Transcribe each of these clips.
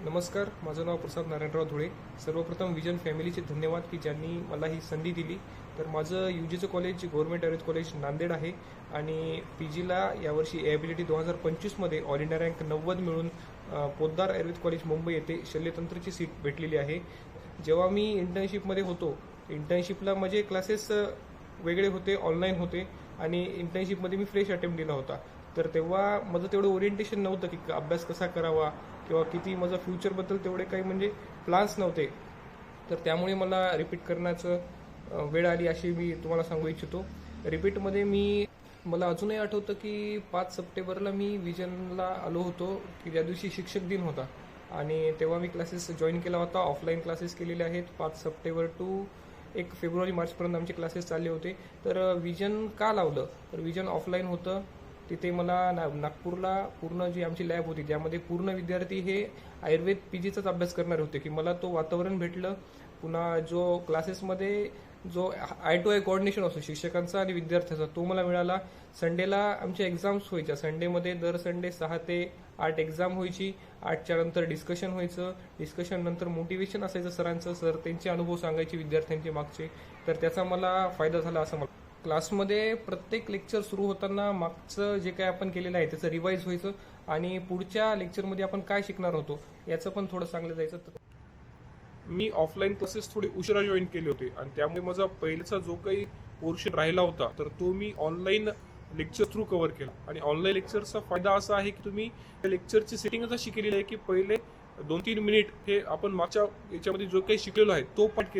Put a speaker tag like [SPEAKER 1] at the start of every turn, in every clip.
[SPEAKER 1] नमस्कार, माझं नाव प्रसाद नारायणराव धुळे. सर्वप्रथम विजन फॅमिलीचे धन्यवाद की ज्यांनी मला ही संधी दिली. तर माझं UGचं college government Ayurved college Nanded आहे आणि PGला यावर्षी एबिलिटी 2025मध्ये ऑल इंडिया रँक 90 मिळून पोद्दार आयुर्वेद कॉलेज मुंबई येथे शल्यतंत्रची सीट भेटलेली आहे. जेव्हा मी इंटर्नशिपमध्ये होतो, इंटर्नशिपला माझे क्लासेस वेगळे होते, ऑनलाईन होते आणि इंटर्नशिपमध्ये मी फ्रेश अटेम्प्ट दिला होता. तर तेव्हा माझं तेवढं ओरिएंटेशन नव्हतं की अभ्यास कसा करावा किंवा किती माझं फ्युचरबद्दल तेवढे काही म्हणजे प्लान्स नव्हते. तर त्यामुळे मला रिपीट करण्याचं वेळ आली अशी मी तुम्हाला सांगू इच्छितो. रिपीटमध्ये मला अजूनही आठवतं की 5 सप्टेंबरला मी विजनला आलो होतो की ज्या दिवशी शिक्षक दिन होता आणि तेव्हा मी क्लासेस जॉईन केला होता. ऑफलाईन क्लासेस केलेले आहेत. 5 सप्टेंबर टू 1 फेब्रुवारी मार्चपर्यंत आमचे क्लासेस चालले होते. तर विजन का लावलं, तर विजन ऑफलाईन होतं. तिथे मला नागपूरला पूर्ण जी आमची लॅब होती ज्यामध्ये पूर्ण विद्यार्थी हे आयुर्वेद PGचाच अभ्यास करणारे होते की मला तो वातावरण भेटलं. पुन्हा जो क्लासेसमध्ये जो आय टू आय कोऑर्डिनेशन असतो शिक्षकांचा आणि विद्यार्थ्याचा तो मला मिळाला. संडेला आमच्या एक्झाम्स व्हायच्या. संडेमध्ये दर संडे 6 ते 8 एक्झाम व्हायची. 8च्या नंतर डिस्कशन व्हायचं. डिस्कशन नंतर मोटिवेशन असायचं सरांचं. सर त्यांचे अनुभव सांगायचे विद्यार्थ्यांचे मागचे. तर त्याचा मला फायदा झाला असं मला. क्लासमध्ये प्रत्येक लेक्चर सुरू होताना मागचं जे काय आपण केलेलं आहे त्याचं रिवाईज व्हायचं आणि पुढच्या लेक्चरमध्ये आपण काय शिकणार होतो याचं पण थोडं सांगलं जायचं. मी ऑफलाईन क्लासेस थोडे उशिरा जॉईन केले होते आणि त्यामुळे माझा पहिल्याचा जो काही पोर्शन राहिला होता तर तो मी ऑनलाईन लेक्चर थ्रू कव्हर केला. आणि ऑनलाईन लेक्चरचा फायदा असा आहे की तुम्ही लेक्चरची सेटिंगच अशी केलेली आहे की पहिले 2-3 मिनिट हे आपण मागच्या याच्यामध्ये जो काही शिकलेलो आहे तो पाठ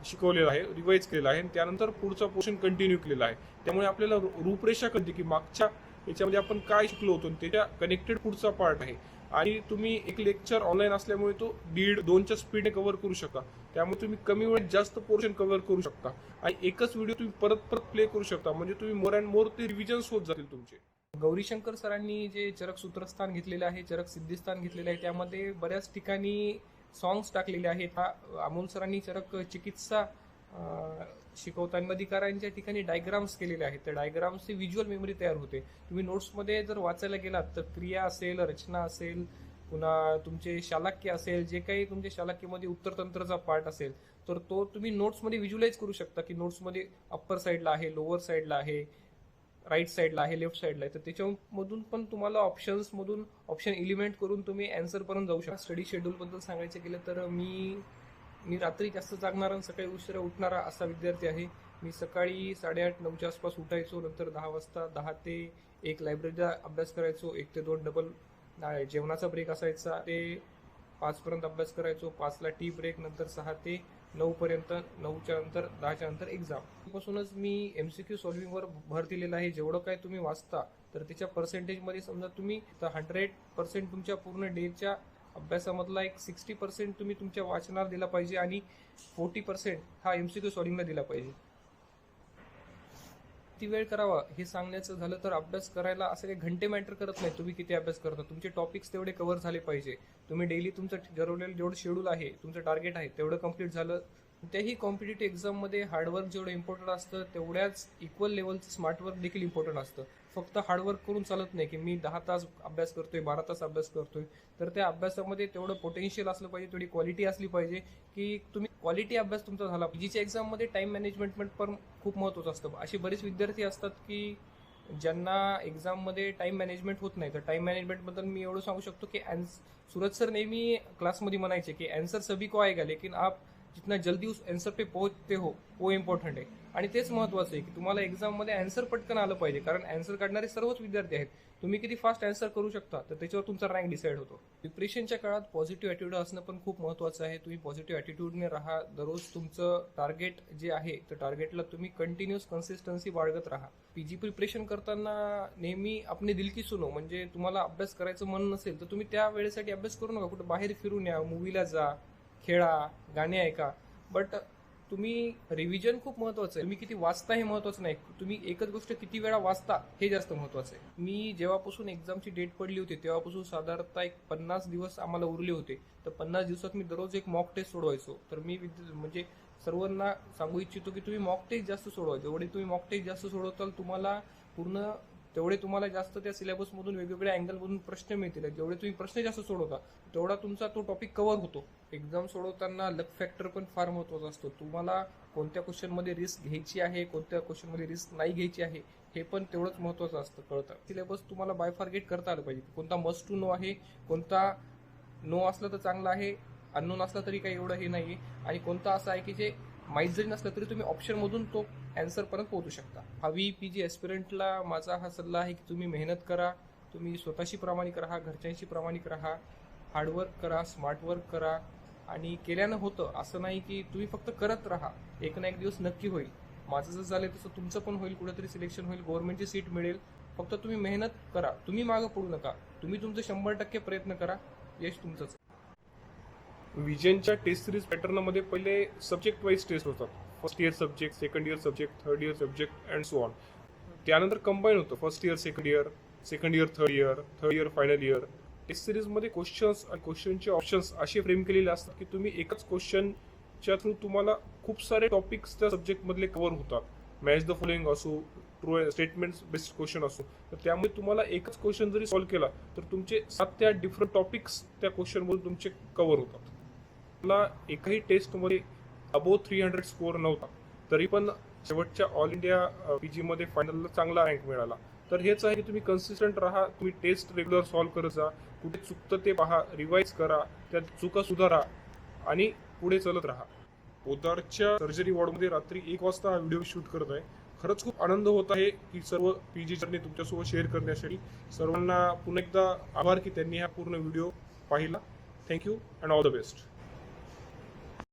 [SPEAKER 1] शिकवलेला आहे, रिवाईज केलेला आहे आणि त्यानंतर पुढचा पोर्शन कंटिन्यू केलेला आहे. त्यामुळे आपल्याला रूपरेषा कळते की मागच्या याच्यामध्ये आपण काय शिकलो होतो आणि त्याच्या कनेक्टेड पुढचा पार्ट आहे. आणि तुम्ही एक लेक्चर ऑनलाईन असल्यामुळे तो 1.5-2च्या स्पीडने कव्हर करू शकता. त्यामुळे तुम्ही कमी वेळेत जास्त पोर्शन कव्हर करू शकता आणि एकच व्हिडिओ तुम्ही परत परत प्ले करू शकता. म्हणजे तुम्ही मोर अँड मोर ते रिव्हिजन्स होत जातील तुमचे. गौरीशंकर सरांनी जे चरक सूत्रस्थान घेतलेलं आहे, चरक सिद्धिस्थान घेतलेलं आहे, त्यामध्ये बऱ्याच ठिकाणी सॉंग्स टाकलेले आहेत. अमोल सरांनी चरक चिकित्सा शिकवताना अधिकारांच्या ठिकाणी डायग्राम्स केलेले आहेत. त्या डायग्राम्सची व्हिज्युअल मेमरी तयार होते. तुम्ही नोट्समध्ये जर वाचायला गेलात तर क्रिया असेल, रचना असेल, पुन्हा तुमचे शालाक्य असेल, जे काही तुमच्या शालाक्यमध्ये उत्तरतंत्रचा पार्ट असेल तर तो तुम्ही नोट्समध्ये व्हिज्युअलाइज करू शकता की नोट्समध्ये अप्पर साईडला आहे, लोअर साईडला आहे, राईट साईडला आहे, लेफ्ट साईडला आहे. तर त्याच्यामधून पण तुम्हाला ऑप्शन्समधून ऑप्शन एलिमेंट करून तुम्ही आन्सर पर्यंत जाऊ शकता. स्टडी शेड्यूलबद्दल सांगायचं गेलं तर मी रात्री जास्त जागणारा आणि सकाळी उशिरा उठणारा असा विद्यार्थी आहे. मी सकाळी 8:30-9च्या आसपास उठायचो. नंतर 10 वाजता 10 ते 1 लायब्ररीचा अभ्यास करायचो. 1 ते 2 डबल जेवणाचा ब्रेक असायचा. ते 5 पर्यंत अभ्यास करायचो. 5ला टी ब्रेक. नंतर 6 ते 9 पर्यंत. 9च्या नंतर 10च्या नंतर एक्झाम. पासूनच मी MCQ सॉल्व्हिंगवर भर दिलेला आहे. जेवढं काय तुम्ही वाचता तर त्याच्या पर्सेंटेजमध्ये समजा तुम्ही 100% तुमच्या पूर्ण डेच्या अभ्यासामधला एक 60% तुम्ही तुमच्या वाचनाला दिला पाहिजे आणि 40% हा MCQ सॉल्व्हिंगला दिला पाहिजे. किती वेळ करावा हे सांगण्याचं झालं तर अभ्यास करायला असं काही घंटे मॅटर करत नाही. तुम्ही किती अभ्यास करता, तुमचे टॉपिक्स तेवढे कव्हर झाले पाहिजे. तुम्ही डेली तुमचं ठरवलेलं जेवढं शेड्यूल आहे, तुमचं टार्गेट आहे तेवढं कम्प्लीट झालं. त्याही कॉम्पिटेटिव्ह एक्झाममध्ये हार्डवर्क जेवढं इम्पॉर्टंट असतं तेवढ्याच इक्वल लेवलचं स्मार्टवर्क देखील इम्पॉर्टंट असतं. फक्त हार्डवर्क करून चालत नाही की मी 10 तास अभ्यास करतोय, 12 तास अभ्यास करतोय. तर त्या अभ्यासामध्ये तेवढं पोटेन्शियल असलं पाहिजे, तेवढी क्वालिटी असली पाहिजे की तुम्ही क्वालिटी अभ्यास तुमचा झाला. PGच्या एक्झाममध्ये टाइम मॅनेजमेंट पण खूप महत्त्वाचं असतं. असे बरेच विद्यार्थी असतात की ज्यांना एक्झाममध्ये टाइम मॅनेजमेंट होत नाही. तर टाइम मॅनेजमेंटबद्दल मी एवढं सांगू शकतो की सूरज सर नेहमी क्लासमध्ये म्हणायचे की आन्सर सभी को आएगा लेकिन आप जितना जल्दी उस आन्सर पे पोहोचते हो वो इम्पॉर्टंट आहे. आणि तेच महत्वाचं आहे की तुम्हाला एक्झाममध्ये आन्सर पटकन आलं पाहिजे, कारण आन्सर काढणारे सर्वच विद्यार्थी आहेत. तुम्ही किती फास्ट आन्सर करू शकता तर त्याच्यावर तुमचा रँक डिसाईड होतो. डिप्रेशनच्या काळात पॉझिटिव्ह ॲटिट्यूड असणं पण खूप महत्त्वाचं आहे. तुम्ही पॉझिटिव्ह ॲटिट्यूडने राहा. दररोज तुमचं टार्गेट जे आहे तर टार्गेटला तुम्ही कंटिन्युअस कन्सिस्टन्सी बाळगत राहा. PG प्रिपरेशन करताना नेहमी आपले दिल की सुनो, म्हणजे तुम्हाला अभ्यास करायचं मन नसेल तर तुम्ही त्या वेळेसाठी अभ्यास करू नका. कुठं बाहेर फिरून या, मूवीला जा, खेळा, गाणे ऐका. बट तुम्ही रिव्हिजन खूप महत्वाचं आहे. तुम्ही किती वाचता हे महत्वाचं नाही, तुम्ही एकच गोष्ट किती वेळा वाचता हे जास्त महत्वाचं आहे. मी जेव्हापासून एक्झामची डेट पडली होती तेव्हापासून साधारणतः एक 50 दिवस आम्हाला उरले होते. तर 50 दिवसात मी दररोज एक मॉक टेस्ट सोडवायचो. तर मी म्हणजे सर्वांना सांगू इच्छितो की तुम्ही मॉक टेस्ट जास्त सोडवा. जेवढे तुम्ही मॉक टेस्ट जास्त सोडवताल तुम्हाला पूर्ण तेवढे तुम्हाला जास्त त्या सिलेबसमधून वेगवेगळ्या अँगलमधून प्रश्न मिळतील. जेवढे तुम्ही प्रश्न जास्त सोडवता तेवढा तुमचा तो टॉपिक कव्हर होतो. एक्झाम सोडवताना लक फॅक्टर पण फार महत्त्वाचा असतो. तुम्हाला कोणत्या क्वेश्चनमध्ये रिस्क घ्यायची आहे, कोणत्या क्वेश्चनमध्ये रिस्क नाही घ्यायची आहे, हे पण तेवढंच महत्त्वाचं असतं कळतं. सिलेबस तुम्हाला बायफार्गेट करता आलं पाहिजे. कोणता मस्ट टू नो आहे, कोणता नो असलं तर चांगला आहे, अननोन असला तरी काही एवढं हे नाही, आणि कोणता असं आहे की जे माहीत जरी नसलं तरी तुम्ही ऑप्शनमधून तो अँसर पर्यंत पोहोचू शकता. हवी पीजी एस्पिरंटला माझा हा सल्ला आहे की तुम्ही मेहनत करा, तुम्ही स्वतःशी प्रामाणिक राहा, घरच्यांशी प्रामाणिक राहा, हार्डवर्क करा, स्मार्ट वर्क करा, आणि केल्यानं होतं. असं नाही की तुम्ही फक्त करत राहा, एक ना एक दिवस नक्की होईल. माझं जसं झालं तसं तुमचं पण होईल, कुठेतरी सिलेक्शन होईल, गव्हर्नमेंटची सीट मिळेल. फक्त तुम्ही मेहनत करा, तुम्ही मागं पडू नका, तुम्ही तुमचं 100% प्रयत्न करा, यश तुमचंच.
[SPEAKER 2] विजनच्या टेस्ट सिरीज पॅटर्नमध्ये पहिले सब्जेक्ट वाईज टेस्ट होतात. First year subject, second year subject, third year subject and so on. त्यानंतर कंबाईन होतं first year second year third year final year. Test सिरीजमध्ये क्वेश्चन्स आणि क्वेश्चनचे ऑप्शन्स असे फ्रेम केलेले असतात की तुम्ही एकच क्वेश्चनच्या थ्रू तुम्हाला खूप सारे टॉपिक्स त्या सब्जेक्टमधले कव्हर होतात. मॅच द फॉलोइंग असो, ट्रू स्टेटमेंट्स बेस्ड क्वेश्चन असो, तर त्यामुळे तुम्हाला एकच क्वेश्चन जरी सॉल्व्ह केला तर तुमचे 7 ते 8 डिफरंट टॉपिक्स त्या क्वेश्चनमधून तुमचे कव्हर होतात. मला एकही टेस्टमध्ये अबोव 300 स्कोअर नव्हता, तरी पण शेवटच्या ऑल इंडिया पीजीमध्ये फायनलला चांगला रँक मिळाला. तर हेच आहे की तुम्ही कन्सिस्टंट राहा, तुम्ही टेस्ट रेग्युलर सॉल्व्ह करत जा, कुठे चुकतं ते पहा, रिवाईज करा, त्या चुका सुधारा आणि पुढे चलत राहा. पोदारच्या सर्जरी वॉर्डमध्ये रात्री 1 वाजता हा व्हिडिओ शूट करत आहे. खरंच खूप आनंद होत आहे की सर्व पीजी जर्नी तुमच्यासोबत शेअर करण्यासाठी. सर्वांना पुन्हा एकदा आभार की त्यांनी हा पूर्ण व्हिडिओ पाहिला. Thank you and all the best.